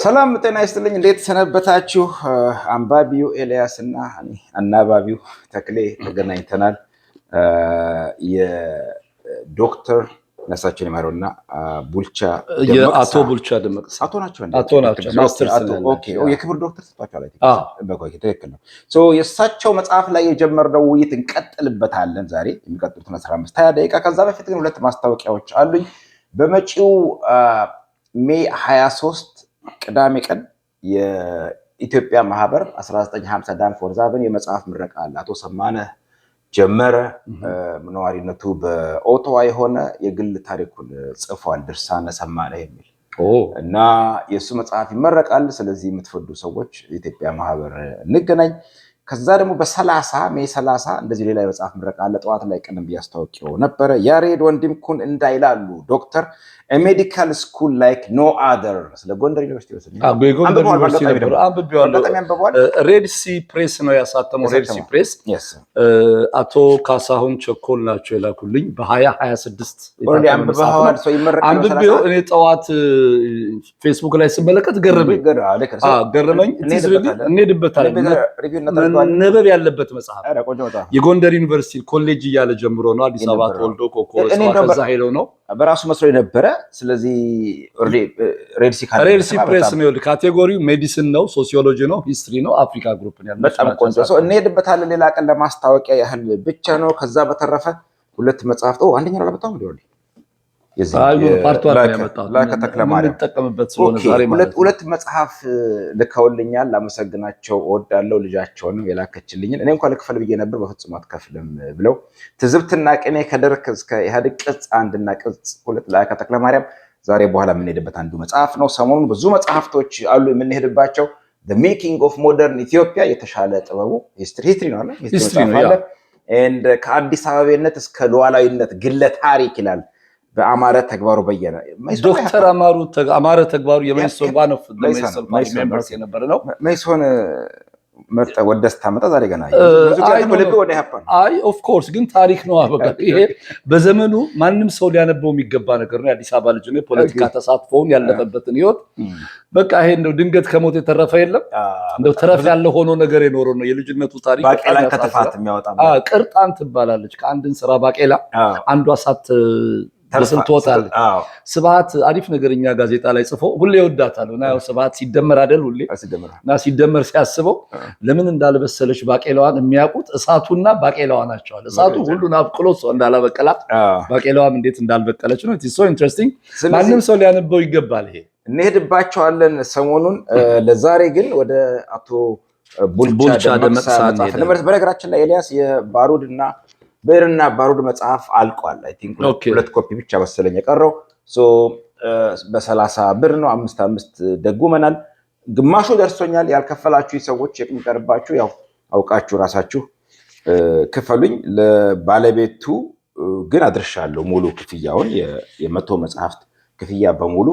ሰላም ጤና ይስጥልኝ። እንዴት ሰነበታችሁ? አንባቢው ኤልያስ እና አናባቢው ተክሌ ተገናኝተናል። የዶክተር ነሳቸው ይማረውና ቡልቻ የአቶ ቡልቻ ደመቅሳ አቶ ናቸው አቶ ናቸው ማስተርስ ነው። ኦኬ የክብር ዶክተር ተጥቷል ትክክል ነው። የእሳቸው መጽሐፍ ላይ የጀመርነው ውይይት እንቀጥልበታለን ዛሬ የሚቀጥሉት 15-20 ደቂቃ። ከዛ በፊት ግን ሁለት ማስታወቂያዎች አሉኝ። በመጪው ሜይ 23 ቅዳሜ ቀን የኢትዮጵያ ማህበር 1950 ዳንፎር ዛብን የመጽሐፍ ምረቃ አለ። አቶ ሰማነ ጀመረ ነዋሪነቱ በኦቶዋ የሆነ የግል ታሪኩን ጽፏል፣ ድርሳነ ሰማነ የሚል እና የእሱ መጽሐፍ ይመረቃል። ስለዚህ የምትፈዱ ሰዎች የኢትዮጵያ ማህበር እንገናኝ። ከዛ ደግሞ ሜይ 30 እንደዚህ ሌላ የመጽሐፍ ምረቃ አለ። ጠዋት ላይ ቀደም ብዬ አስታውቂው ነበረ። ያሬድ ወንድምኩን እንዳይላሉ ዶክተር ሜዲካል ስኩል ላይክ ኖ አደር ስለ ጎንደር ዩኒቨርሲቲ ሬድ ሲ ፕሬስ ነው ያሳተመው። ሬድ ሲ ፕሬስ አቶ ካሳሁን ቸኮል ናቸው የላኩልኝ። በ2026 አንብቤው እኔ ጠዋት ፌስቡክ ላይ ስመለከት ገረመኝ። እንሄድበታለን። ነበብ ያለበት መጽሐፍ የጎንደር ዩኒቨርሲቲ ኮሌጅ እያለ ጀምሮ ነው። አዲስ አበባ ተወልዶ ኮኮስ ከዛ ሄደው ነው በራሱ መስሎ የነበረ። ስለዚህ ሬድ ሲ ፕሬስ ነው። ካቴጎሪው ሜዲሲን ነው፣ ሶሲዮሎጂ ነው፣ ሂስትሪ ነው፣ አፍሪካ ግሩፕ ነው። በጣም ቆንጆ ሰው። እንሄድበታለን። ሌላ ቀን ለማስታወቂያ ያህል ብቻ ነው። ከዛ በተረፈ ሁለት መጽሐፍት አንደኛው ለበጣም ነው ሁለት መጽሐፍ ልከውልኛል። ላመሰግናቸው እወዳለሁ። ልጃቸውንም የላከችልኝን እኔ እንኳን ልክፈል ብዬ ነበር፣ በፍጹም አትከፍልም ብለው። ትዝብትና ቅኔ ከደርግ እስከ ኢህአዴግ ቅጽ 1 እና ቅጽ 2 ላይ ከተክለማርያም ዛሬ በኋላ የምንሄድበት አንዱ መጽሐፍ ነው። ሰሞኑን ብዙ መጽሐፍቶች አሉ የምንሄድባቸው። the making of modern Ethiopia የተሻለ ጥበቡ ሂስትሪ ነው አለ ከአዲስ አበባነት እስከ ሉዓላዊነት ግለ ታሪክ ይላል። በአማረ ተግባሩ በየነ ዶክተር አማረ ተግባሩ የመይሶን ዋነፍ ለመይሶን ሜምበርስ የነበረ ነው። መይሶን መርጠ ወደስታ መጣ ዛሬ ገና አይ ኦፍ ኮርስ ግን ታሪክ ነው። አበቃ ይሄ በዘመኑ ማንም ሰው ሊያነበው የሚገባ ነገር ነው። የአዲስ አበባ ልጅ ነው። ፖለቲካ ተሳትፎውን ያለፈበትን ህይወት በቃ ይሄ እንደው ድንገት ከሞት የተረፈ የለም። እንደው ተረፍ ያለ ሆኖ ነገር የኖረው ነው። የልጅነቱ ታሪክ ባቄላን ከተፋት የሚያወጣ ቅርጣን ትባላለች። ከአንድን ስራ ባቄላ አንዷ ሳት በስንት ወጣል። ስብሐት አሪፍ ነገርኛ ጋዜጣ ላይ ጽፎ ሁሌ ይወዳታል እና ያው ስብሐት ሲደመር አይደል ሁሌ እና ሲደመር ሲያስበው ለምን እንዳልበሰለች ባቄላዋን የሚያውቁት እሳቱና ባቄላዋ ናቸው። እሳቱ ሁሉን አብቅሎ ሰው እንዳላበቀላት ባቄላዋም እንዴት እንዳልበቀለች ነው። ኢትስ ሶ ኢንትረስቲንግ። ማንም ሰው ሊያነበው ይገባል። ይሄ እንሄድባቸዋለን ሰሞኑን። ለዛሬ ግን ወደ አቶ ቡልቻ ደመቅሳ በነገራችን ላይ ኤልያስ የባሩድና ብዕርና ባሩድ መጽሐፍ አልቋል። አይ ቲንክ ሁለት ኮፒ ብቻ መሰለኝ የቀረው። በ30 ብር ነው። 5 ደጉመናል። ግማሹ ደርሶኛል። ያልከፈላችሁ ሰዎች የሚቀርባችሁ ያው አውቃችሁ ራሳችሁ ክፈሉኝ። ለባለቤቱ ግን አድርሻለሁ ሙሉ ክፍያውን። የ100 መጽሐፍት ክፍያ በሙሉ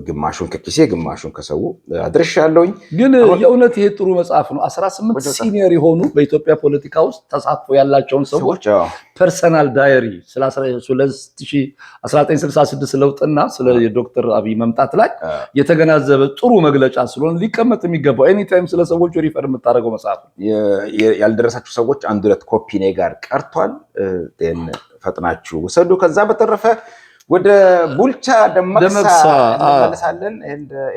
ግማሹን ከኪሴ ግማሹን ከሰው አድርሻለሁኝ። ግን የእውነት ይሄ ጥሩ መጽሐፍ ነው። 18 ሲኒየር የሆኑ በኢትዮጵያ ፖለቲካ ውስጥ ተሳትፎ ያላቸውን ሰዎች ፐርሰናል ዳይሪ ስለ 1966 ለውጥና ስለ ዶክተር አብይ መምጣት ላይ የተገናዘበ ጥሩ መግለጫ ስለሆነ ሊቀመጥ የሚገባው ኤኒታይም ስለ ሰዎች ሪፈር የምታደርገው መጽሐፍ ነው። ያልደረሳችሁ ሰዎች 1-2 ኮፒ እኔ ጋር ቀርቷል። ፈጥናችሁ ውሰዱ። ከዛ በተረፈ ወደ ቡልቻ ደመቅሳ እንመለሳለን።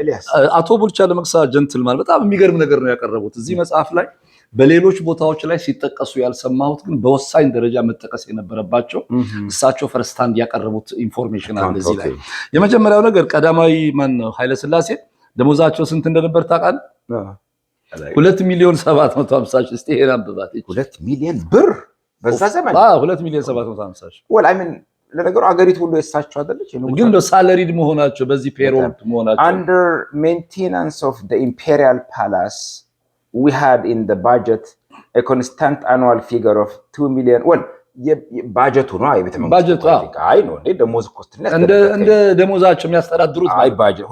ኤልያስ አቶ ቡልቻ ደመቅሳ ጀንትልማን በጣም የሚገርም ነገር ነው ያቀረቡት እዚህ መጽሐፍ ላይ። በሌሎች ቦታዎች ላይ ሲጠቀሱ ያልሰማሁት ግን በወሳኝ ደረጃ መጠቀስ የነበረባቸው እሳቸው ፈርስታንድ ያቀረቡት ኢንፎርሜሽን አለ እዚህ ላይ። የመጀመሪያው ነገር ቀዳማዊ ኃይለ ሥላሴ ደሞዛቸው ስንት እንደነበር ታውቃለህ? 2,750,000 እስቲ ይሄን አንብባት። 2 ሚሊዮን ብር በዛ ዘመን 2,750,000 ለነገሩ አገሪቱ ሁሉ የሳቸው አይደለች። ግን ሳለሪድ መሆናቸው በዚህ ፔሮል መሆናቸው under maintenance of the imperial palace we had in the budget a constant annual figure of 2 million. well ባጀቱ ነው የቤተ መንግስት ባጀቱ አይ ነው ደሞዝ ኮስትነት እንደ ደሞዛቸው የሚያስተዳድሩት አይ ባጀት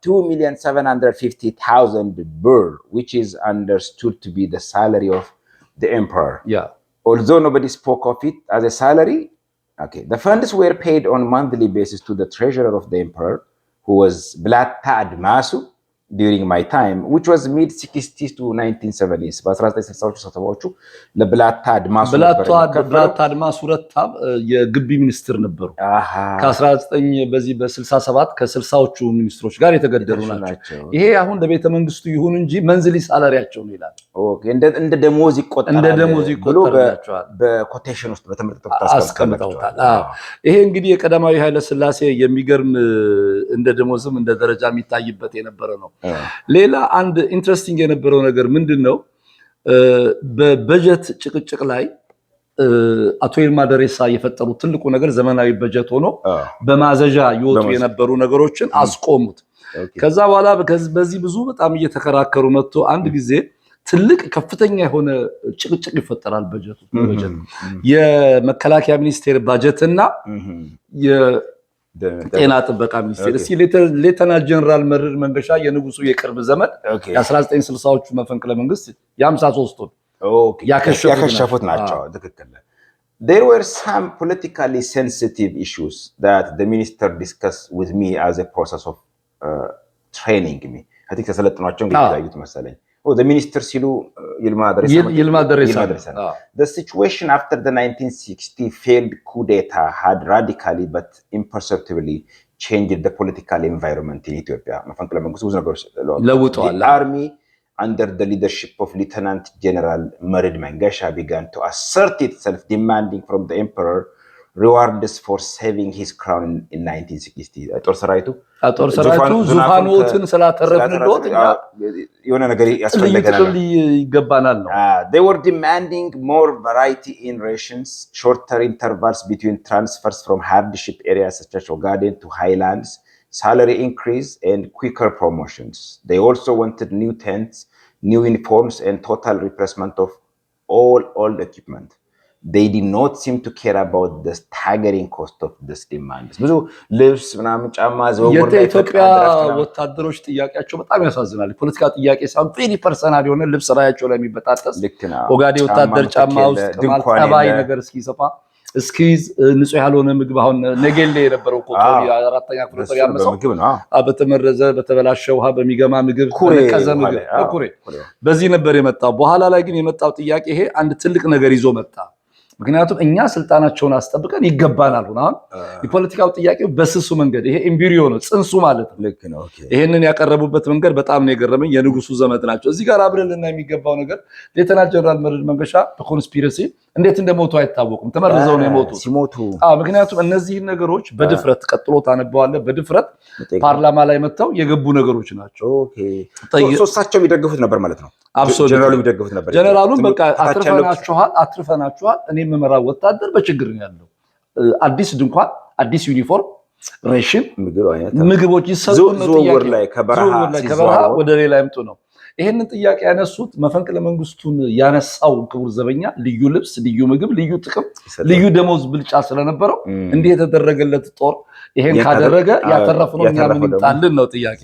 2,750,000 ብር which is understood to be the salary of the emperor. Although nobody spoke of it as a salary. Okay, the funds were paid on monthly basis to the treasurer of the emperor, who was Blatta Admasu, during my time which was mid 60s to 1970s በ1960ዎቹ ሰባዎቹ ለብላታ አድማሱ ብላታ አድማሱ ረታብ የግቢ ሚኒስትር ነበሩ ከ19 በዚህ በ67 ከ60ዎቹ ሚኒስትሮች ጋር የተገደሉ ናቸው። ይሄ አሁን ለቤተ መንግስቱ ይሁን እንጂ መንዝሊ ሳላሪያቸው ነው ይላል። ኦኬ እንደ ደሞዝ ይቆጠራል በኮቴሽን ውስጥ በትምህርት አስቀምጠውታል። ይሄ እንግዲህ የቀዳማዊ ኃይለ ሥላሴ የሚገርም እንደ ደሞዝም እንደ ደረጃ የሚታይበት የነበረ ነው። ሌላ አንድ ኢንትረስቲንግ የነበረው ነገር ምንድነው? በበጀት ጭቅጭቅ ላይ አቶ ይልማ ደሬሳ የፈጠሩት ትልቁ ነገር ዘመናዊ በጀት ሆኖ በማዘዣ ይወጡ የነበሩ ነገሮችን አስቆሙት። ከዛ በኋላ በዚህ ብዙ በጣም እየተከራከሩ መጥቶ አንድ ጊዜ ትልቅ ከፍተኛ የሆነ ጭቅጭቅ ይፈጠራል። በጀቱ የመከላከያ ሚኒስቴር ባጀትና ጤና ጥበቃ ሚኒስቴር እስቲ ሌተናል ጀነራል መርዕድ መንገሻ የንጉሱ የቅርብ ዘመን የ1960ዎቹ መፈንቅለ መንግስት የ53ቱን ያከሸፉት ናቸው። ትክክል። There were some politically sensitive issues that the minister discussed with me as a process of training me. I think ተሰለጥኗቸው እንግዲህ መሰለኝ the minister ሲሉ ይልማ ደሬሳ the situation after the 1960 failed coup d'etat had radically but imperceptibly changed the political environment in Ethiopia. መፈንቅለ መንግስቱ ብዙ ነገሮች ለውጠዋል። The army under the leadership of Lieutenant General Merid Mangasha began to assert itself, demanding from the emperor rewards for saving his crown in 1960. ጦር ሰራዊቱ ዙፋኖትን ስላተረፍንልዎት የሆነ ነገር ያስፈልገናል ይገባናል ነው። They were demanding more variety in rations, shorter intervals between transfers from hardship areas such as Ogaden to highlands, salary increase and quicker promotions. They also wanted new tents, new uniforms and total replacement of all old equipment. They did not seem to care about the staggering cost of this demand. ብዙ ልብስ ምናምን ጫማ ዘወር የኢትዮጵያ ወታደሮች ጥያቄያቸው በጣም ያሳዝናል። ፖለቲካ ጥያቄ ሳይሆን ቬሪ ፐርሰናል የሆነ ልብስ ራያቸው ላይ የሚበጣጠስ ኦጋዴ ወታደር ጫማ ውስጥ ከማልጠባይ ነገር እስኪሰፋ እስኪዝ ንጹህ ያልሆነ ምግብ አሁን ነገሌ የነበረው ኮቶሪ አራተኛ ክፍለ ጦር ያመሰው በተመረዘ በተበላሸ ውሃ በሚገማ ምግብ ከነቀዘ ምግብ ኩሬ በዚህ ነበር የመጣው። በኋላ ላይ ግን የመጣው ጥያቄ ይሄ አንድ ትልቅ ነገር ይዞ መጣ። ምክንያቱም እኛ ስልጣናቸውን አስጠብቀን ይገባናል ሆነ የፖለቲካው ጥያቄው በስሱ መንገድ ይሄ ኤምቢሪዮ ነው ጽንሱ ማለት ነው። ልክ ነው። ይሄንን ያቀረቡበት መንገድ በጣም ነው የገረመኝ። የንጉሱ ዘመድ ናቸው። እዚህ ጋር አብረንና የሚገባው ነገር ሌተናል ጀነራል መርዕድ መንገሻ በኮንስፒረሲ እንዴት እንደሞቱ አይታወቁም። ተመርዘው ነው የሞቱ ሲሞቱ። ምክንያቱም እነዚህ ነገሮች በድፍረት ቀጥሎ ታነበዋለህ በድፍረት ፓርላማ ላይ መጥተው የገቡ ነገሮች ናቸው። ኦኬ ሶስታቸው የሚደግፉት ነበር ማለት ነው። አብሶሉት ጀነራሉ የሚደግፉት ነበር። ጀነራሉን በቃ አትርፈናችኋል እኔ የምመራው ወታደር በችግር ነው ያለው። አዲስ ድንኳን አዲስ ዩኒፎርም ሬሽን ምግቦች ይሰጡን ነው ጥያቄ ላይ ከበረሃ ወደ ሌላ ይምጡ ነው። ይሄንን ጥያቄ ያነሱት መፈንቅለ መንግስቱን ያነሳው ክቡር ዘበኛ ልዩ ልብስ ልዩ ምግብ ልዩ ጥቅም ልዩ ደሞዝ ብልጫ ስለነበረው እንዲህ የተደረገለት ጦር ይሄን ካደረገ ያተረፍነው እኛ ምን ይጣልን ነው ጥያቄ።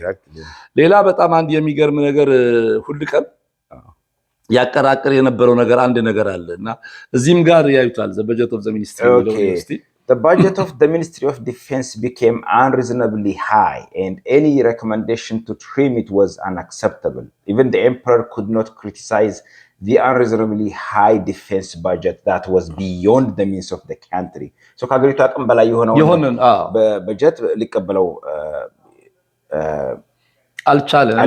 ሌላ በጣም አንድ የሚገርም ነገር ሁሉ ቀን ያቀራቅር የነበረው ነገር አንድ ነገር አለና እዚህም ጋር ያዩታል the budget of the ministry of university. The budget of the Ministry of Defense became unreasonably high and any recommendation to trim it was unacceptable. Even the emperor could not criticize the unreasonably high defense budget that was beyond the means of the country. So ከሀገሪቱ አቅም በላይ የሆነው በበጀት ሊቀበለው አልቻለም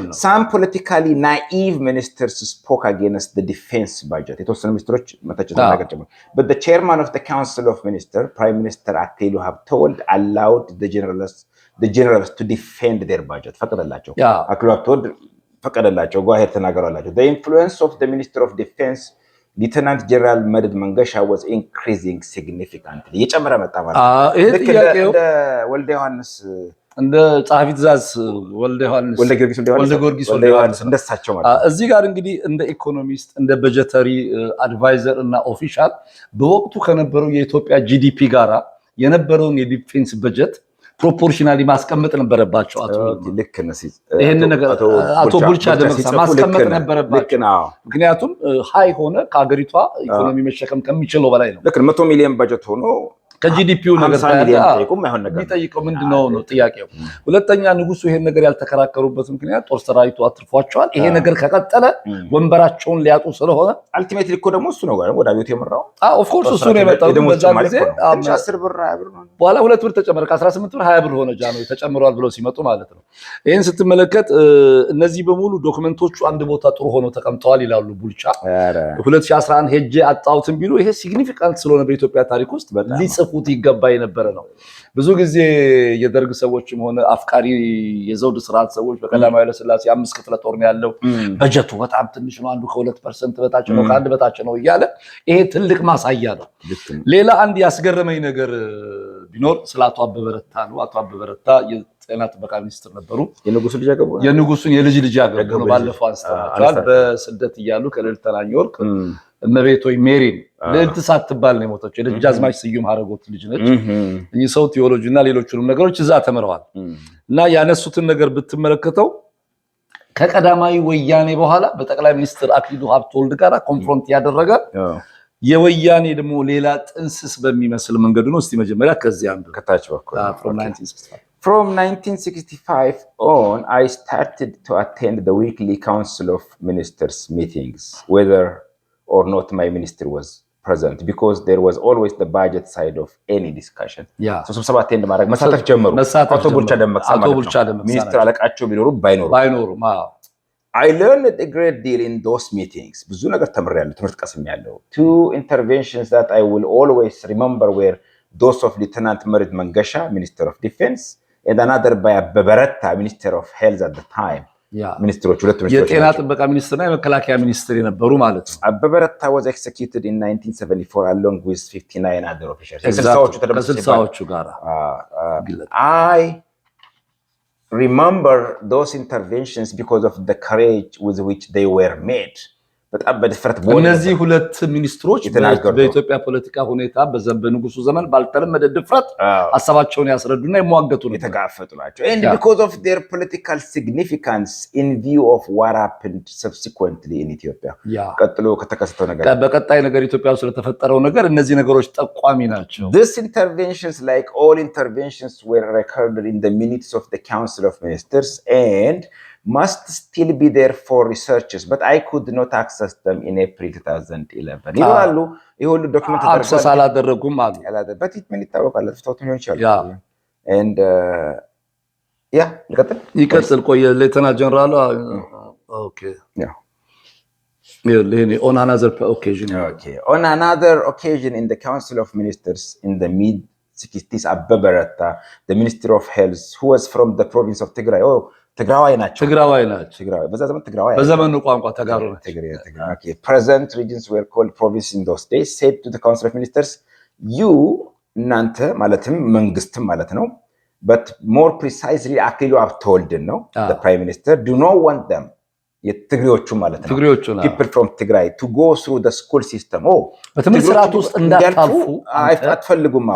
ነው። Some politically naive ministers spoke against the defense budget. የተወሰኑ ሚኒስትሮች መተቸት አደረጋቸው። But the chairman of the council of ministers, Prime Minister Attilo Habtold, allowed the generals to defend their budget. ፈቀደላቸው። አክሎ ሀብተወልድ ፈቀደላቸው። ጓሄር ተናገራላቸው። The influence of the Minister of Defense Lieutenant General Merid Mangasha was increasing significantly. የጨመረ መጣ ማለት ነው። ልክ እንደ ወልደ ዮሐንስ እንደ ጻፊ ትእዛዝ ወልደ ጊዮርጊስ እንደሳቸው ማለት እዚህ ጋር እንግዲህ እንደ ኢኮኖሚስት እንደ በጀተሪ አድቫይዘር እና ኦፊሻል በወቅቱ ከነበረው የኢትዮጵያ ጂዲፒ ጋራ የነበረውን የዲፌንስ በጀት ፕሮፖርሽናሊ ማስቀመጥ ነበረባቸው። ልክ ነህ። ይሄን ነገር አቶ ቡልቻ ደመቅሳ ማስቀመጥ ነበረባቸው። ምክንያቱም ሃይ ሆነ ከሀገሪቷ ኢኮኖሚ መሸከም ከሚችለው በላይ ነው። ልክ 100 ሚሊዮን በጀት ሆኖ ከጂዲፒው ነገር የሚጠይቀው ምንድነው ነው ጥያቄው። ሁለተኛ ንጉሱ ይሄን ነገር ያልተከራከሩበት ምክንያት ጦር ሰራዊቱ አትርፏቸዋል። ይሄ ነገር ከቀጠለ ወንበራቸውን ሊያጡ ስለሆነ አልቲሜትሊ እኮ ደግሞ እሱ ነው ወደ አብዮት የመራው። ኦፍ ኮርስ እሱ ነው የመጣው። በዛ ጊዜ 10 ብር 20 ብር ነው፣ በኋላ 2 ብር ተጨመረ። ከ18 ብር 20 ብር ሆነ። ጃኖ ተጨምሯል ብለው ሲመጡ ማለት ነው። ይሄን ስትመለከት እነዚህ በሙሉ ዶክመንቶቹ አንድ ቦታ ጥሩ ሆነው ተቀምጠዋል ይላሉ ቡልቻ። 2011 ሄጄ አጣሁትን ቢሉ ይሄ ሲግኒፊካንት ስለሆነ በኢትዮጵያ ታሪክ ውስጥ ሊጽፉት ይገባ የነበረ ነው። ብዙ ጊዜ የደርግ ሰዎችም ሆነ አፍቃሪ የዘውድ ስርዓት ሰዎች በቀዳማዊ ኃይለ ሥላሴ 5 ክፍለ ጦር ነው ያለው፣ በጀቱ በጣም ትንሽ ነው፣ አንዱ ከ2% በታች ነው፣ ከ1 በታች ነው እያለ ይሄ ትልቅ ማሳያ ነው። ሌላ አንድ ያስገረመኝ ነገር ቢኖር ስለ አቶ አበበ ረታ ነው። አቶ አበበ ረታ የጤና ጥበቃ ሚኒስትር ነበሩ። የንጉሱን የልጅ ልጅ ያገቡ ነው። ባለፈው አንስተናቸዋል። በስደት እያሉ ከልዕልት ተናኘ ወርቅ እመቤቶይ ሜሪን ልዕልት ሳትባል ነው የሞተችው። የደጃዝማች ስዩም ሀረጎት ልጅ ነች። እኚህ ሰው ቴዎሎጂ እና ሌሎችንም ነገሮች እዛ ተምረዋል። እና ያነሱትን ነገር ብትመለከተው ከቀዳማዊ ወያኔ በኋላ በጠቅላይ ሚኒስትር አክሊሉ ሀብተወልድ ጋር ኮንፍሮንት ያደረገ የወያኔ ደግሞ ሌላ ጥንስስ በሚመስል መንገዱ ነው። እስቲ መጀመሪያ ከዚህ አንዱ ከታች በኩል From 1965 on, I started to attend the weekly Council of Ministers meetings, whether or not my minister was present, because there was always the budget side of any discussion. So ስብሰባ አቴንድ ማድረግ መሳተፍ ጀመሩ። አቶ ቡልቻ ደመቅሳ ማለት ነው። ሚኒስትር አለቃቸው ቢኖሩ ባይኖሩም I learned a great deal in those meetings. ብዙ ነገር ተምሬያለሁ፣ ትምህርት ቀስሜያለሁ። Two interventions that I will always remember were those of Lieutenant Merit Mangasha, Minister of Defense, and another by Abbebe Retta, Minister of Health at the time. ሚኒስትሮች ሁለት ሚኒስትሮች የጤና ጥበቃ ሚኒስትርና የመከላከያ ሚኒስትር የነበሩ ማለት ነው። አበበ ረታ was executed in 1974 along with 59 other officials. ከስልሳዎቹ ጋር I remember those interventions because of the courage with which they were made. በጣም በድፍረት እነዚህ ሁለት ሚኒስትሮች በኢትዮጵያ ፖለቲካ ሁኔታ በንጉሱ ዘመን ባልተለመደ ድፍረት ሀሳባቸውን ያስረዱና የሟገቱ ነው፣ የተጋፈጡ ናቸው። and because of their political significance in view of what happened subsequently in Ethiopia. ቀጥሎ ከተከሰተው ነገር በቀጣይ ነገር ኢትዮጵያ ውስጥ ስለተፈጠረው ነገር እነዚህ ነገሮች ጠቋሚ ናቸው። These interventions, like all interventions, were recorded in the minutes of the Council of Ministers and must still be there for researchers, but I could not access them in April 2011. ይላሉ ይሁሉ ዶክመንት አክሰስ አላደረጉም አሉ። but it ምን ይታወቃል ፍታውት ሊሆን ይችላል። and ይቀጥል ቆየ ሌተና ጀነራል on another occasion in the Council of Ministers in the mid-60s, Abbebe Retta, the Minister of Health, who was from the province of Tigray. ትግራዋይ ናቸው። በዛ ዘመን ትግራዋይ በዘመኑ ቋንቋ ተጋሩ ናቸው። present regions were called provinces in those days, said to the Council of Ministers, you እናንተ ማለትም መንግስትም ማለት ነው, but more precisely አክሊሉ ሀብተወልድን ነው, the prime minister, do not want them, የትግሬዎቹ ማለት ነው, people from Tigray, to go through the school system. በትምህርት ስርዓት ውስጥ እንዳታልፉ አትፈልጉም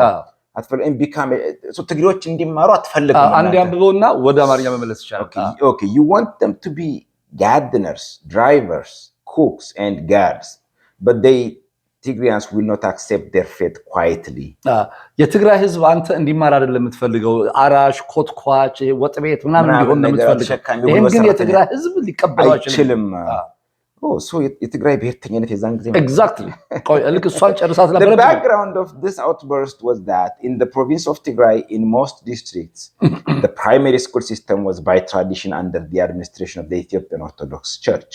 ትግሬዎች እንዲማሩ አትፈልጉም። አንድ ያንብበውና ወደ አማርኛ መመለስ ይቻላል። Okay, you want them to be gardeners, drivers, cooks and guards, but Tigrayans will not accept their fate quietly. የትግራይ ህዝብ አንተ እንዲማር አይደለም የምትፈልገው፣ አራሽ፣ ኮትኳች፣ ወጥ ቤት ምናምን እንዲሆን ነው የምትፈልገው። ይሄን ግን የትግራይ ህዝብ ሊቀበለው አይችልም። so የትግራይ ብሔርተኝነት የዛን ጊዜ exactly ልክ እሷን ጨርሳት ነበር። The background of this outburst was that in the province of Tigray, in most districts, the primary school system was by tradition under the administration of the Ethiopian Orthodox Church.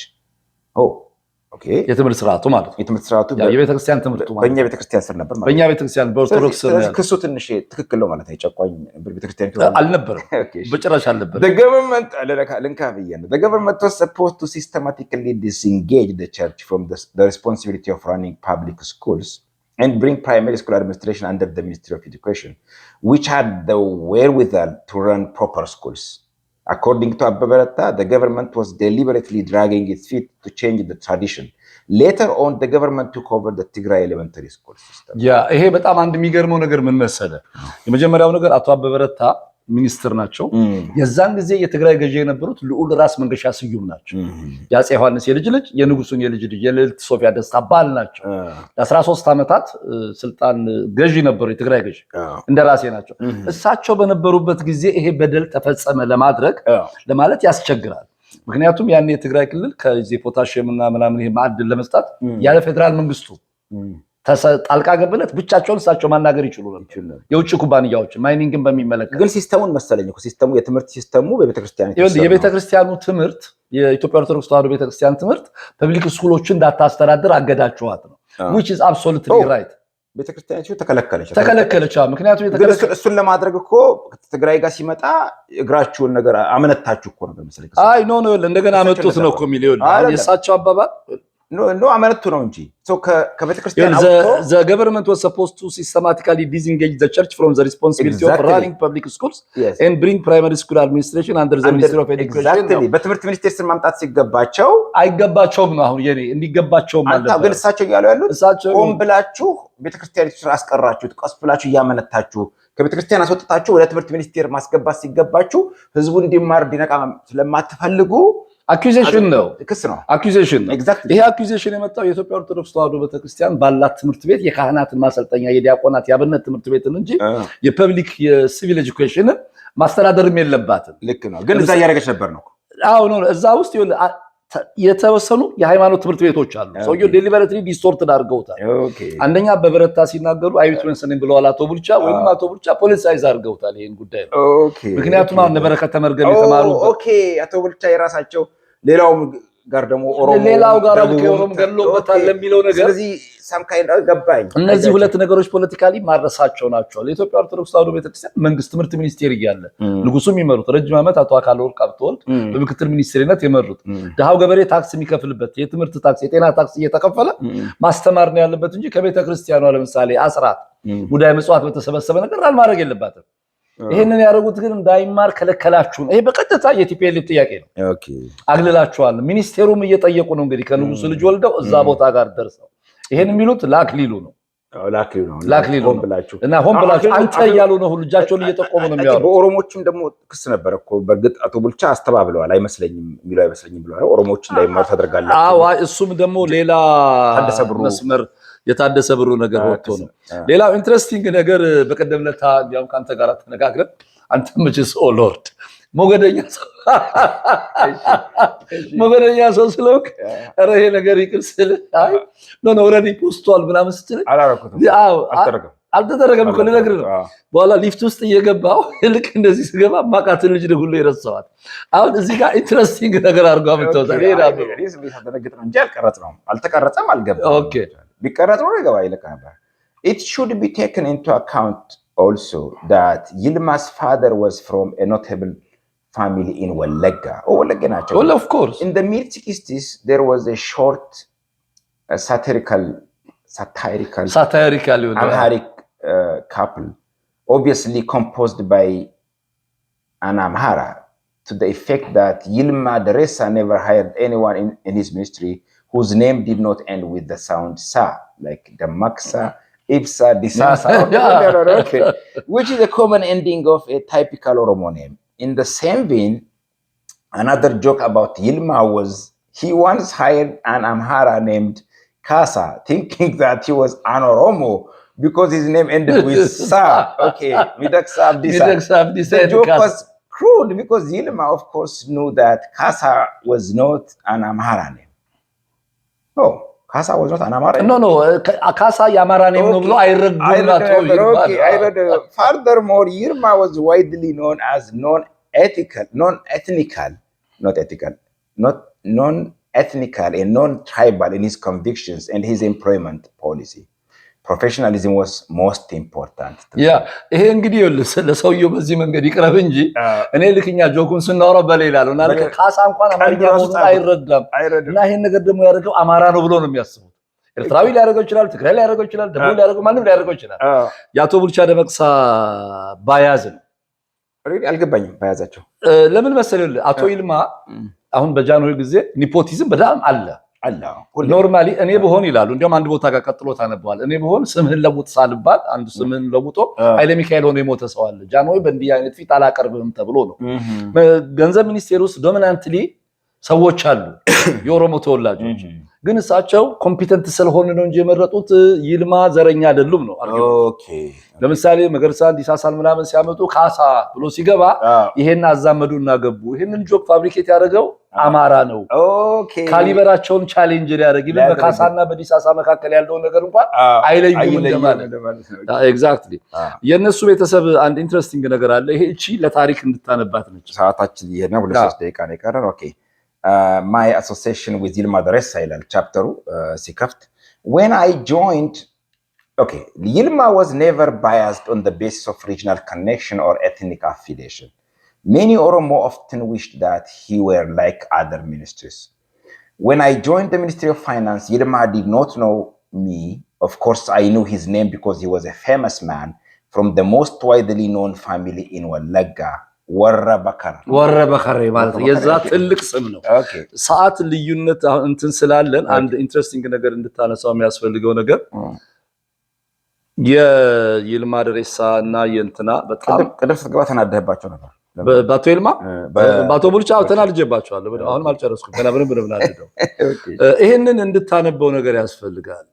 Okay. የትምህርት ስርዓቱ ማለት ነው። የትምህርት ስርዓቱ የቤተክርስቲያን ትምህርቱ ማለት በእኛ ቤተክርስቲያን ስር ነበር ማለት ነው። በእኛ ቤተክርስቲያን በኦርቶዶክስ ክሱ ትንሽ ትክክል ነው ማለት ነው። የጨቋኝ ቤተክርስቲያን አልነበረም፣ በጭራሽ አልነበረም። The government the government was supposed to systematically disengage the church from the responsibility of running public schools and bring primary school administration under the Ministry of Education, which had the wherewithal to run proper schools. According to Abbebe Retta, the government was deliberately dragging its feet to change the tradition. Later on, the government took over the Tigray elementary school system. ይሄ በጣም አንድ የሚገርመው ነገር ምን መሰለ፣ የመጀመሪያው ነገር አቶ አበበ ረታ ሚኒስትር ናቸው። የዛን ጊዜ የትግራይ ገዢ የነበሩት ልዑል ራስ መንገሻ ስዩም ናቸው። የአፄ ዮሐንስ የልጅ ልጅ የንጉሱን የልጅ ልጅ የልዕልት ሶፊያ ደስታ ባል ናቸው። ለ13 ዓመታት ስልጣን ገዢ ነበሩ። የትግራይ ገዢ እንደራሴ ናቸው። እሳቸው በነበሩበት ጊዜ ይሄ በደል ተፈጸመ ለማለት ያስቸግራል። ምክንያቱም ያን የትግራይ ክልል ከዚህ ፖታሽየም እና ምናምን ይሄ ማዕድን ለመስጣት ያለ ፌዴራል መንግስቱ ጣልቃ ገብነት ብቻቸውን እሳቸው ማናገር ይችሉ ነበር። የውጭ ኩባንያዎች ማይኒንግን በሚመለከት ግን ሲስተሙን መሰለኝ እኮ ሲስተሙ የትምህርት ሲስተሙ በቤተክርስቲያን የቤተክርስቲያኑ ትምህርት የኢትዮጵያ ኦርቶዶክስ ተዋሕዶ ቤተክርስቲያን ትምህርት ፐብሊክ ስኩሎችን እንዳታስተዳድር አገዳቸዋት ነው። which is absolutely right። ቤተክርስቲያኒቱ ተከለከለች። ምክንያቱም እሱን ለማድረግ እኮ ትግራይ ጋር ሲመጣ እግራችሁን ነገር አመነታችሁ እኮ ነው መሰለኝ። አይ ኖ እንደገና አመጡት ነው እኮ የሚለው የእሳቸው አባባል no አመነቱ ነው እንጂ ከቤተክርስቲያን the government was supposed to systematically disengage the church from the responsibility of running public schools and bring primary school administration under the Ministry of Education በትምህርት ሚኒስቴር ስር ማምጣት ሲገባቸው አይገባቸውም ነው አሁን የኔ እንዲገባቸውም አለበት። ግን እሳቸው ያለው ያሉት ቆም ብላችሁ ቤተክርስቲያን ስር አስቀራችሁት፣ ቀስ ብላችሁ እያመነታችሁ ከቤተክርስቲያን አስወጥታችሁ ወደ ትምህርት ሚኒስቴር ማስገባት ሲገባችሁ ህዝቡ እንዲማር እንዲነቃ ስለማትፈልጉ አኩዜሽን ነው፣ ክስ ነው፣ አኩዜሽን ነው። ይሄ አኩዜሽን የመጣው የኢትዮጵያ ኦርቶዶክስ ተዋሕዶ ቤተክርስቲያን ባላት ትምህርት ቤት የካህናትን ማሰልጠኛ የዲያቆናት የአብነት ትምህርት ቤትን እንጂ የፐብሊክ የሲቪል ኤጁኬሽን ማስተዳደርም የለባትም። ልክ ነው፣ ግን እዛ እያደረገች ነበር ነው። አዎ ነው። እዛ ውስጥ የተወሰኑ የሃይማኖት ትምህርት ቤቶች አሉ። ሰውየው ዴሊበሬትሊ ዲስቶርትድ አድርገውታል። አንደኛ በበረታ ሲናገሩ አይዊትነስ ነኝ ብለዋል አቶ ቡልቻ፣ ወይም አቶ ቡልቻ ፖለቲሳይዝ አድርገውታል ይሄን ጉዳይ ነው። ምክንያቱም አሁን ነበረከት ተመርገም የተማሩ አቶ ቡልቻ የራሳቸው ሌላውም ጋር ደግሞ ሌላው ጋር ኦሮሞ ገሎበታል ለሚለው ነገር ስለዚህ ሳምካይን ገባኝ። እነዚህ ሁለት ነገሮች ፖለቲካሊ ማረሳቸው ናቸው። የኢትዮጵያ ኦርቶዶክስ ተዋሕዶ ቤተክርስቲያን መንግስት ትምህርት ሚኒስቴር እያለ ንጉሱ የሚመሩት ረጅም ዓመት አቶ አካለ ወርቅ ሀብተወልድ በምክትል ሚኒስቴርነት የመሩት ድሃው ገበሬ ታክስ የሚከፍልበት የትምህርት ታክስ የጤና ታክስ እየተከፈለ ማስተማር ነው ያለበት እንጂ ከቤተክርስቲያኗ ለምሳሌ አስራት ሙዳየ ምጽዋት በተሰበሰበ ነገር ማድረግ የለባትም። ይሄንን ያደረጉት ግን እንዳይማር ከለከላችሁ ነው። ይሄ በቀጥታ የቲፒኤልኤፍ ጥያቄ ነው። አግልላችኋል። ሚኒስቴሩም እየጠየቁ ነው እንግዲህ ከንጉሱ ልጅ ወልደው እዛ ቦታ ጋር ደርሰው ይሄን የሚሉት ላክሊሉ ነው እና ሆን ብላችሁ አንተ እያሉ ነው ሁሉ እጃቸውን እየጠቆሙ ነው የሚያወሩ። በኦሮሞችም ደግሞ ክስ ነበር እኮ በእርግጥ አቶ ቡልቻ አስተባብለዋል። አይመስለኝም ብለዋል። ኦሮሞች እንዳይማሩ ታደርጋላችሁ። አዎ እሱም ደግሞ ሌላ መስመር የታደሰ ብሩ ነገር ወጥቶ ነው። ሌላው ኢንትረስቲንግ ነገር በቀደም ለታ እንዲያውም ካንተ ጋር ተነጋግረን አንተ ምችስ ሎርድ ሞገደኛ ሰው ስለውክ ኧረ ይሄ ነገር ይቅር ስል አይ ኖ ኦልሬዲ ፖስቷል ምናምን ስትል አልተደረገም እኮ ልነግርህ ነው። በኋላ ሊፍት ውስጥ እየገባው ልክ እንደዚህ ስገባ ማቃትን ልጅ ሁሉ ይረሳዋል። አሁን እዚህ ጋር ኢንትረስቲንግ ነገር አድርጎ አምጥተውታል። አልተቀረጸም አልገባም። ቢቀረጽ ነው ይገባ ይልቅ ነበር። It should be taken into account also that Yilma's father was from a notable family in Wallega. Wallega nacho. Well, of course. In the mid-60s, there was a short satirical Amharic couple, obviously composed by an Amhara, to the effect that Yilma Deresa never hired anyone in his ministry whose name did not end with the sound sa, like Damaksa, Ipsa, Disasa, okay, which is a common ending of a typical Oromo name. In the same vein, another joke about Yilma was he once hired an Amhara named Kasa, thinking that he was an Oromo because his name ended with Sa. Okay, Midaksa Abdisa. The joke was crude because Yilma, of course, knew that Kasa was not an Amhara name. Oh, Kasa was not an Amhara name? No. Kasa Yamara name no I read. Furthermore, Yilma was widely known as non-ethnical and non-tribal in his convictions and his employment policy. Professionalism was most important. ይሄ እንግዲህ ለሰውየው በዚህ መንገድ ይቅረብ እንጂ እኔ ልክኛ ጆኩን ስናወራ በሌላ ነው እና ካሳ እንኳን አማርኛ መሆኑን አይረዳም እና ይሄን ነገር ደግሞ ያደረገው አማራ ነው ብሎ ነው የሚያስቡት። ኤርትራዊ ሊያደርገው ይችላል፣ ትግራይ ሊያደርገው ይችላል፣ ደቡብ ሊያደርገው ማንም ሊያደርገው ይችላል። የአቶ ቡልቻ ደመቅሳ ባያዝ ነው አልገባኝም። ባያዛቸው ለምን መሰለህ አቶ ይልማ አሁን በጃንሆይ ጊዜ ኒፖቲዝም በጣም አለ። ኖርማሊ እኔ ብሆን ይላሉ። እንዲያውም አንድ ቦታ ጋር ቀጥሎ ታነበዋል። እኔ ብሆን ስምህን ለውጥ ሳልባል አንዱ ስምህን ለውጦ ኃይለ ሚካኤል ሆኖ የሞተ ሰው አለ። ጃንሆይ በእንዲህ አይነት ፊት አላቀርብም ተብሎ ነው። ገንዘብ ሚኒስቴር ውስጥ ዶሚናንትሊ ሰዎች አሉ የኦሮሞ ተወላጆች፣ ግን እሳቸው ኮምፒተንት ስለሆነ ነው እንጂ የመረጡት ይልማ ዘረኛ አይደሉም ነው። ለምሳሌ መገርሳ ዲሳሳል ምናምን ሲያመጡ ካሳ ብሎ ሲገባ ይሄን አዛመዱና ገቡ። ይሄንን ጆክ ፋብሪኬት ያደረገው አማራ ነው። ካሊበራቸውን ቻሌንጅ ያደርግ ይልም በካሳና በዲሳሳ መካከል ያለውን ነገር እንኳን አይለዩም እንደማለት ነው። ኤግዛክትሊ የነሱ ቤተሰብ አንድ ኢንትረስቲንግ ነገር አለ። ይሄ እቺ ለታሪክ እንድታነባት ነች። ሰዓታችን ይሄ ነው። 2 ደቂቃ ነው የቀረን። ኦኬ my association with Yilma Deressa ይላል ቻፕተሩ ሲከፍት when I joined okay Yilma was never biased on the basis of regional connection or ethnic affiliation. Many Oromo often wished that he were like other ministers. When I joined the Ministry of Finance, Yilma did not know me. Of course, I knew his name because he was a famous man from the most widely known family in Wallagga. ወረበከር ማለት የዛ ትልቅ ስም ነው። ሰዓት ልዩነት እንትን ስላለን አንድ ኢንትረስቲንግ ነገር እንድታነሳው የሚያስፈልገው ነገር የይልማ ደሬሳ እና የእንትና በጣም ቅድም ስትገባ ተናደህባቸው ነበር። ባቶ ይልማ ባቶ ቡልቻ ተናልጀባቸዋለሁ። አሁንም አልጨረስኩም ገና ብንም አልደው። ይሄንን እንድታነበው ነገር ያስፈልጋል።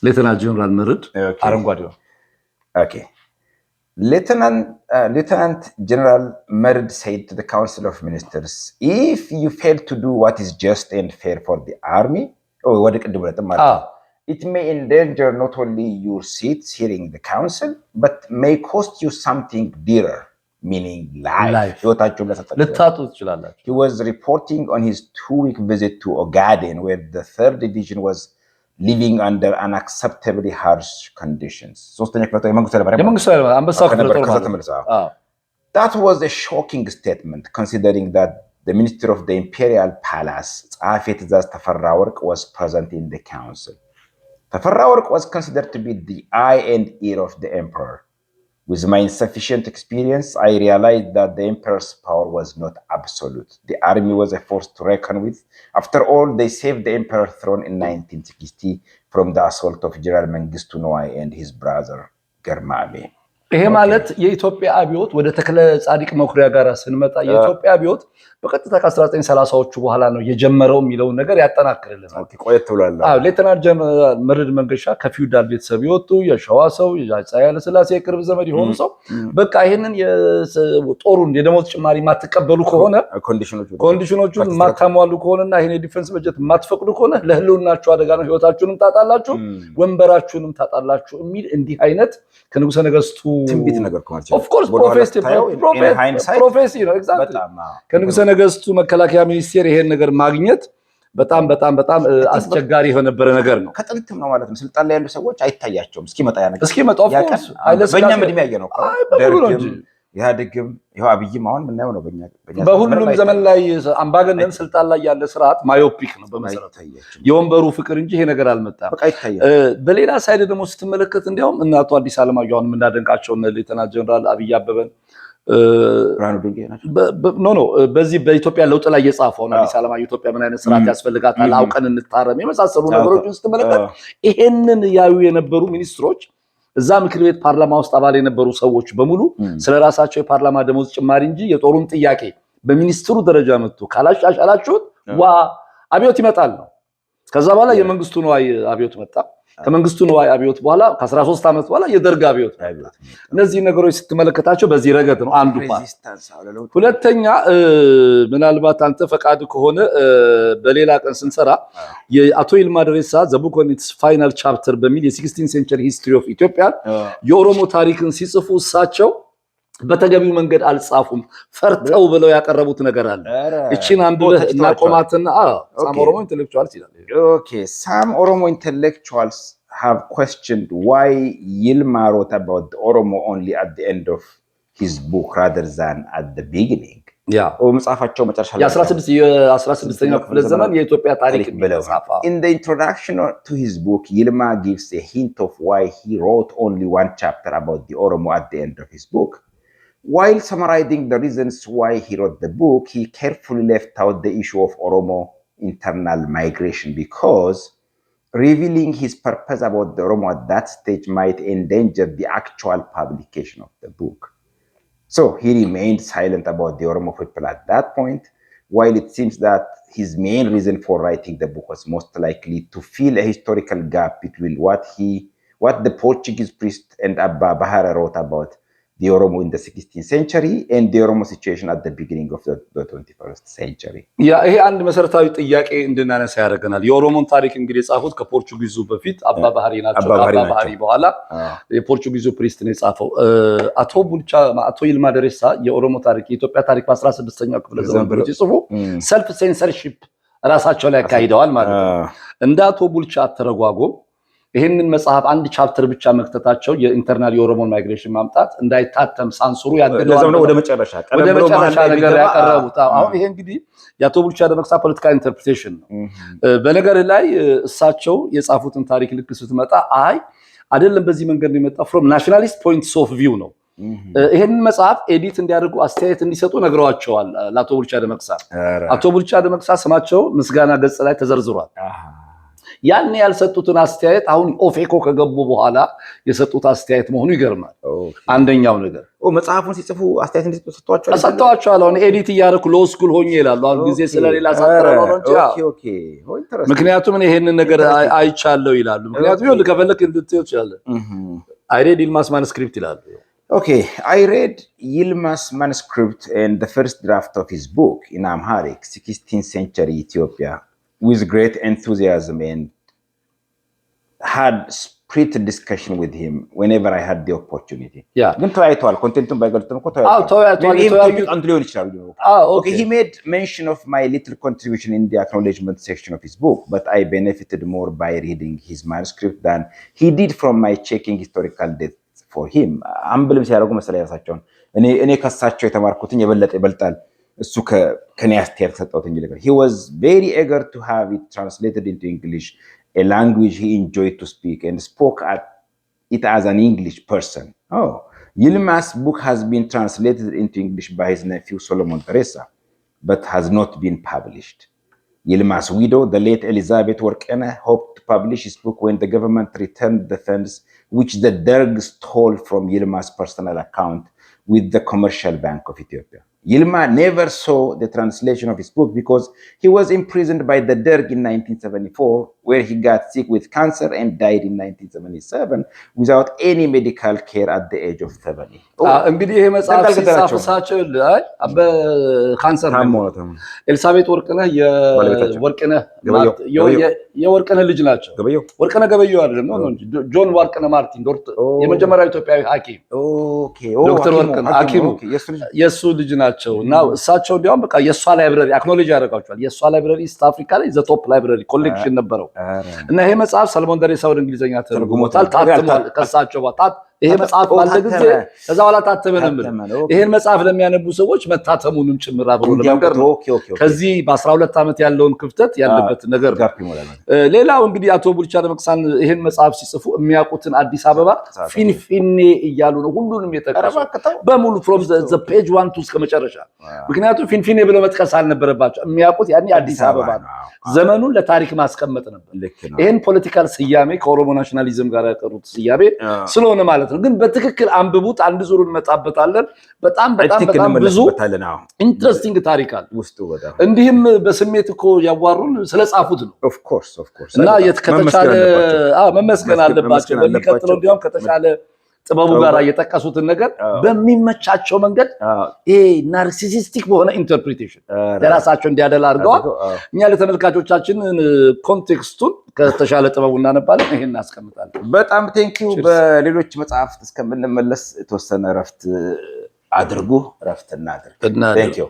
ሌተናንት ጀነራል መርድ አረንጓዴው Okay. Lieutenant General Merid said to the Council of Ministers, if you fail to do what is just and fair for the army, it may endanger not only your seats here in the council, but may cost you something dearer, meaning life. He was reporting on his 2-week visit to Ogaden, where the 3rd Division was living under unacceptably harsh conditions. That was a shocking statement, considering that the Minister of the Imperial Palace, Tsafi Tizaz Tafarra Work, was present in the council. Tafarra Work was considered to be the eye and ear of the emperor. With my insufficient experience, I realized that the emperor's power was not absolute. The army was a force to reckon with. After all, they saved the emperor's throne in 1960 from the assault of General Mengistu Nowai and his brother Germame. ይሄ ማለት የኢትዮጵያ አብዮት ወደ ተክለ ጻዲቅ መኩሪያ ጋር ስንመጣ የኢትዮጵያ አብዮት በቀጥታ ከ1930ዎቹ በኋላ ነው የጀመረው የሚለው ነገር ያጠናክርልናል። ቆየት ብሏል። ሌተናንት ጀነራል መርድ መንገሻ ከፊውዳል ቤተሰብ ይወጡ የሸዋ ሰው የአፄ ኃይለ ሥላሴ የቅርብ ዘመድ የሆኑ ሰው በቃ ይሄንን የጦሩን የደሞዝ ጭማሪ ማትቀበሉ ከሆነ ኮንዲሽኖቹን ማታሟሉ ከሆነና ይሄን የዲፌንስ በጀት ማትፈቅዱ ከሆነ ለህልውናችሁ አደጋ ነው፣ ህይወታችሁንም ታጣላችሁ፣ ወንበራችሁንም ታጣላችሁ የሚል እንዲህ አይነት ከንጉሠ ነገሥቱ ትንቢት ነገር ኮንሰፕት ኦፍ ኮርስ ፕሮፌሲ ነው። ኤግዛክትሊ ከንጉሠ ነገሥቱ መከላከያ ሚኒስቴር ይሄን ነገር ማግኘት በጣም በጣም በጣም አስቸጋሪ የሆነበት ነገር ነው። ከጥንትም ነው ማለት ነው። ስልጣን ላይ ያሉ ሰዎች አይታያቸውም እስኪመጣ ያ ነገር እስኪመጣ ኦፍ ኮርስ በእኛም እድሜ ያየነው ኢህአዴግም ይኸው አብይም አሁን ምናየው ነው። በሁሉም ዘመን ላይ አምባገነን ስልጣን ላይ ያለ ስርዓት ማዮፒክ ነው በመሰረቱ የወንበሩ ፍቅር እንጂ ይሄ ነገር አልመጣም። በሌላ ሳይድ ደግሞ ስትመለከት እንዲያውም እናቱ አዲስ አለማየሁ አሁን የምናደንቃቸው ሌተናንት ጀነራል አብይ አበበን በዚህ በኢትዮጵያ ለውጥ ላይ የጻፈው አዲስ አለማየሁ ኢትዮጵያ ምን አይነት ስርዓት ያስፈልጋታል አውቀን እንታረም የመሳሰሉ ነገሮችን ስትመለከት ይሄንን ያዩ የነበሩ ሚኒስትሮች እዛ ምክር ቤት ፓርላማ ውስጥ አባል የነበሩ ሰዎች በሙሉ ስለራሳቸው የፓርላማ ደሞዝ ጭማሪ እንጂ የጦሩን ጥያቄ በሚኒስትሩ ደረጃ መጥቶ ካላሻሻላችሁት ዋ አብዮት ይመጣል ነው። ከዛ በኋላ የመንግስቱ ነዋይ አብዮት መጣ። ከመንግስቱ ነዋይ አብዮት በኋላ ከ13 ዓመት በኋላ የደርግ አብዮት። እነዚህ ነገሮች ስትመለከታቸው በዚህ ረገድ ነው አንዱ ፓርት። ሁለተኛ ምናልባት አንተ ፈቃድ ከሆነ በሌላ ቀን ስንሰራ የአቶ ይልማ ደሬሳ ዘ ቡክ ኦን ኢትስ ፋይናል ቻፕተር በሚል የ16th century history of Ethiopia የኦሮሞ ታሪክን ሲጽፉ እሳቸው በተገቢው መንገድ አልጻፉም ፈርተው ብለው ያቀረቡት ነገር አለ። እቺን አንብበህ እናቆማትና some Oromo intellectuals ይላል። Okay, some Oromo intellectuals have questioned why Yilma wrote about the Oromo only at the end of his book rather than at the beginning. መጽሐፋቸው መጨረሻ ላይ የ16ኛው ክፍለ ዘመን የኢትዮጵያ ታሪክ መጽሐፍ In the introduction to his book, Yilma gives a hint of why he wrote only one chapter about the Oromo at the end of his book. while summarizing the reasons why he wrote the book, he carefully left out the issue of Oromo internal migration because revealing his purpose about the Oromo at that stage might endanger the actual publication of the book. So he remained silent about the Oromo people at that point, while it seems that his main reason for writing the book was most likely to fill a historical gap between what the Portuguese priest and Abba Bahara wrote about the Oromo in the 16th century and the Oromo situation at the beginning of the 21st century. ያ ይሄ አንድ መሰረታዊ ጥያቄ እንድናነሳ ያደርገናል። የኦሮሞን ታሪክ እንግዲህ የጻፉት ከፖርቹጊዙ በፊት አባ ባህሪ ናቸው። ከአባ ባህሪ በኋላ የፖርቹጊዙ ፕሪስት ነው የጻፈው። አቶ ይልማ ደሬሳ የኦሮሞ ታሪክ የኢትዮጵያ ታሪክ በ16ኛው ክፍለ ዘመን ሲጽፉ ሰልፍ ሴንሰርሺፕ ራሳቸው ላይ አካሂደዋል ማለት ነው። እንደ አቶ ቡልቻ አተረጓጎም ይሄንን መጽሐፍ አንድ ቻፕተር ብቻ መክተታቸው የኢንተርናል የኦሮሞን ማይግሬሽን ማምጣት እንዳይታተም ሳንሱሩ ያገደዋል። ወደ መጨረሻ ነገር ያቀረቡት አሁን ይሄ እንግዲህ የአቶ ቡልቻ ደመቅሳ ፖለቲካል ኢንተርፕሪቴሽን ነው። በነገር ላይ እሳቸው የጻፉትን ታሪክ ልክ ስትመጣ አይ አይደለም በዚህ መንገድ ነው የመጣው ፍሮም ናሽናሊስት ፖይንትስ ኦፍ ቪው ነው። ይሄንን መጽሐፍ ኤዲት እንዲያደርጉ አስተያየት እንዲሰጡ ነግረዋቸዋል ለአቶ ቡልቻ ደመቅሳ። አቶ ቡልቻ ደመቅሳ ስማቸው ምስጋና ገጽ ላይ ተዘርዝሯል። ያን ያልሰጡትን አስተያየት አሁን ኦፌኮ ከገቡ በኋላ የሰጡት አስተያየት መሆኑ ይገርማል። አንደኛው ነገር መጽሐፉን ሲጽፉ አስተያየት እንዲሰጡ ሰጥቷቸዋል። አሁን ኤዲት እያደረኩ ሎ ስኩል ሆኜ ይላሉ። አሁን ጊዜ ስለሌላ ሳጥረ ነው እንጂ ምክንያቱም ይሄንን ነገር አይቻለው ይላሉ። ምክንያቱም ይሁን ከፈለክ እንድትይው ይችላል። I read Yilma's manuscript ይላሉ። Okay, I read Yilma's manuscript and the first draft of his book in Amharic, 16th century Ethiopia, with great enthusiasm and had spirited discussion with him whenever I had the opportunity. Yeah. ግን ተወያይተዋል። ኮንቴንቱን ባይገልጥም እኮ ተወያይተዋል። Okay, he made mention of my little contribution in the acknowledgement section of his book, but I benefited more by reading his manuscript than he did from my checking historical dates for him. አምብልም ሲያደርጉ መሰለኝ ራሳቸውን እኔ ከሳቸው የተማርኩትን የበለጠ ይበልጣል እሱ ከኔ አስተያየት ሰጠሁት እንጂ ነገር he was very eager to have it translated into English, a language he enjoyed to speak and spoke at it as an English person. Yilma's book has been translated into English by his nephew Solomon Teresa, but has not been published. Yilma's widow, the late Elizabeth Workene, hoped to publish his book when the government returned the funds which the Derg stole from Yilma's personal account with the Commercial Bank of Ethiopia. Yilma never saw the translation of his book because he was imprisoned by the Derg in 1974, where he got sick with cancer and died in 1977 without any medical care at the age of 70. እንግዲህ ይሄ መጽሐፍ ሲጻፍሳቸው በካንሰር ኤልሳቤጥ ወርቅነህ የወርቅነህ ልጅ ናቸው። ወርቅነህ ገበየሁ አይደለም ነው እንጂ ጆን ወርቅነህ ማርቲን የመጀመሪያው ኢትዮጵያዊ ሐኪም ዶክተር ወርቅነህ ሐኪሙ የሱ ልጅ ናቸው። እና እሳቸው እንዲያውም በቃ የሷ ላይብረሪ አክኖሌጅ ያደርጋቸዋል። የሷ ላይብረሪ ኢስት አፍሪካ ላይ ዘ ቶፕ ላይብረሪ ኮሌክሽን ነበረው። እና ይሄ መጽሐፍ ሰለሞን ደሬሳ ወደ እንግሊዘኛ ተርጉሞታል፣ ታትሟል። ከሳቸው ይሄ መጽሐፍ ባለ ጊዜ ከዛ በኋላ ታተመ ነው። ይሄን መጽሐፍ ለሚያነቡ ሰዎች መታተሙንም ጭምር አብሮ ለመንገር ነው። ከዚህ በ12 ዓመት ያለውን ክፍተት ያለበት ነገር ሌላው እንግዲህ አቶ ቡልቻ ደመቅሳን ይሄን መጽሐፍ ሲጽፉ የሚያውቁትን አዲስ አበባ ፊንፊኔ እያሉ ነው ሁሉንም የጠቀሱት በሙሉ from the page 1 to እስከ መጨረሻ። ምክንያቱም ፊንፊኔ ብለው መጥቀስ አልነበረባቸው። የሚያውቁት ያኔ አዲስ አበባ ነው። ዘመኑን ለታሪክ ማስቀመጥ ነበር። ይሄን ፖለቲካል ስያሜ ከኦሮሞ ናሽናሊዝም ጋር ያቀሩት ስያሜ ስለሆነ ማለት ነው። ግን በትክክል አንብቡት። አንድ ዙር እንመጣበታለን። በጣም ብዙ ኢንትረስቲንግ ታሪክ አለ ውስጡ። እንዲህም በስሜት እኮ ያዋሩን ስለጻፉት ነው። ኦፍ ኮርስ እና ከተቻለ መመስገን አለባቸው። በሚቀጥለው እንዲያውም ከተቻለ ጥበቡ ጋር እየጠቀሱትን ነገር በሚመቻቸው መንገድ ይሄ ናርሲሲስቲክ በሆነ ኢንተርፕሪቴሽን ለራሳቸው እንዲያደላ አድርገዋል። እኛ ለተመልካቾቻችን ኮንቴክስቱን ከተሻለ ጥበቡ እናነባለን። ይሄን እናስቀምጣለን። በጣም ቴንኪው። በሌሎች መጽሐፍት እስከምንመለስ የተወሰነ እረፍት አድርጉ። እረፍት እናድርግ። ቴንኪው።